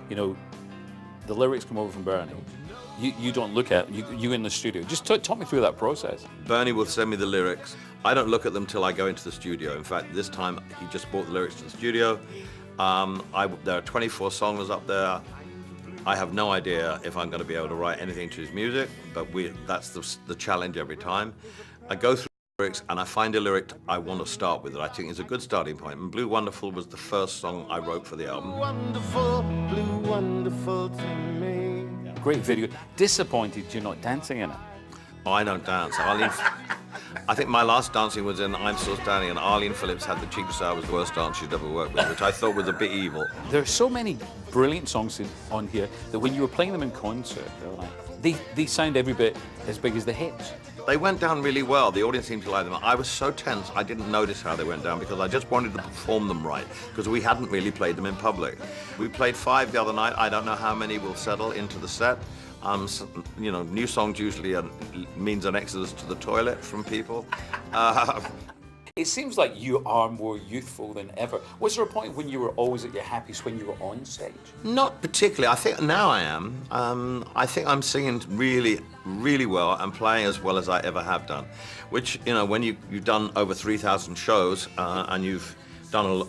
you know, the lyrics come over from Bernie. You don't look at you in the studio. Just talk me through that process. Bernie will send me the lyrics. I don't look at them till I go into the studio. In fact, this time he just brought the lyrics to the studio. There are 24 songs up there. I have no idea if I'm going to be able to write anything to his music, but that's the challenge every time. I go through the lyrics and I find a lyric I want to start with that I think is a good starting point. And Blue Wonderful was the first song I wrote for the album. Wonderful, blue wonderful to me. Great video. Disappointed you're not dancing in it. Oh, I don't dance. I think my last dancing was in I'm Still Standing, and Arlene Phillips had the cheek to say I was the worst dancer she'd ever worked with, which I thought was a bit evil. There are so many brilliant songs on here that when you were playing them in concert, they sound every bit as big as the hits. They went down really well. The audience seemed to like them. I was so tense, I didn't notice how they went down because I just wanted to perform them right, because we hadn't really played them in public. We played 5 the other night. I don't know how many will settle into the set. You know, new songs usually means an exodus to the toilet from people. It seems like you are more youthful than ever. Was there a point when you were always at your happiest when you were on stage? Not particularly. I think now I am. I think I'm singing really, really well and playing as well as I ever have done. Which, you know, when you've done over 3,000 shows and you've done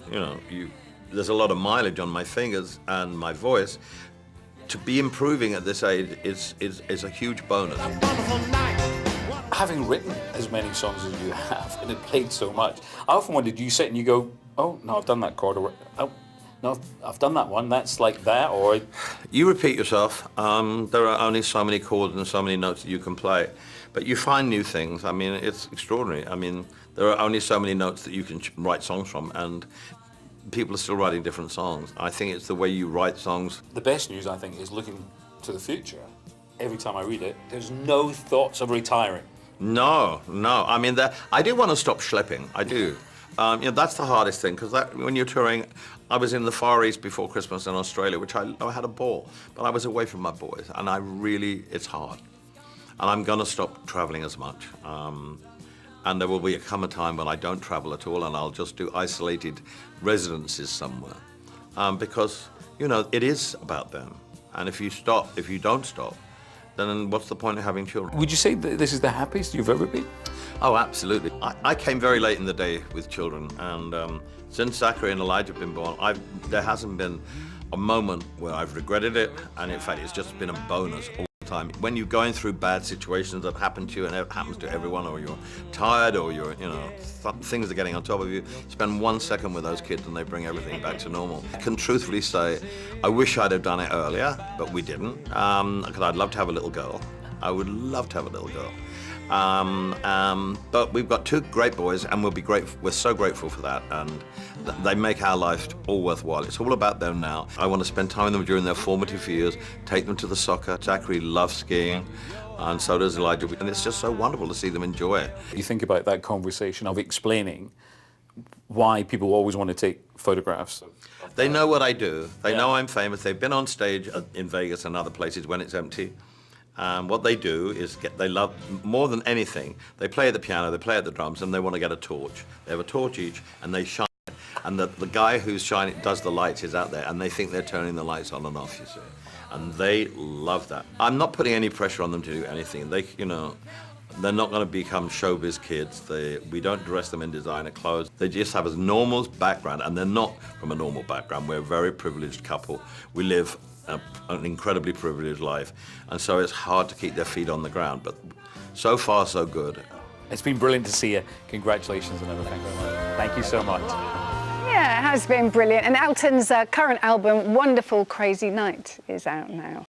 there's a lot of mileage on my fingers and my voice. To be improving at this age is a huge bonus. Having written as many songs as you have and have played so much, I often wondered, do you sit and you go, oh, no, I've done that chord, or oh, no, I've done that one, that's like that, or... You repeat yourself. There are only so many chords and so many notes that you can play, but you find new things. I mean, it's extraordinary. I mean, there are only so many notes that you can write songs from, and people are still writing different songs. I think it's the way you write songs. The best news, I think, is looking to the future. Every time I read it, there's no thoughts of retiring. No. I mean, I do want to stop schlepping. I do. You know, that's the hardest thing, because when you're touring, I was in the Far East before Christmas in Australia, which I had a ball, but I was away from my boys, and it's hard. And I'm going to stop traveling as much. And there will come a time when I don't travel at all, and I'll just do isolated residences somewhere. Because, you know, it is about them. And if you don't stop, then what's the point of having children? Would you say that this is the happiest you've ever been? Oh, absolutely. I came very late in the day with children, and since Zachary and Elijah have been born, there hasn't been a moment where I've regretted it, and in fact, it's just been a bonus all the time. When you're going through bad situations that happen to you, and it happens to everyone, or you're tired, or things are getting on top of you, spend 1 second with those kids and they bring everything back to normal. I can truthfully say, I wish I'd have done it earlier, but we didn't, because I'd love to have a little girl. I would love to have a little girl. But we've got 2 great boys, and we're so grateful for that, and they make our life all worthwhile. It's all about them now. I want to spend time with them during their formative years, take them to the soccer. Zachary loves skiing, and so does Elijah, and it's just so wonderful to see them enjoy it. You think about that conversation of explaining why people always want to take photographs. They know what I do. They know I'm famous. They've been on stage in Vegas and other places when it's empty. What they do is they love, more than anything, they play at the piano, they play at the drums, and they want to get a torch. They have a torch each, and they shine it. And the guy who's shining, does the lights, is out there, and they think they're turning the lights on and off, you see. And they love that. I'm not putting any pressure on them to do anything. They're not going to become showbiz kids. We don't dress them in designer clothes. They just have a normal background, and they're not from a normal background. We're a very privileged couple. We live an incredibly privileged life, and so it's hard to keep their feet on the ground, but so far so good. It's been brilliant to see you. Congratulations on everything. Thank you so much. Yeah, it has been brilliant, and Elton's current album, Wonderful Crazy Night, is out now.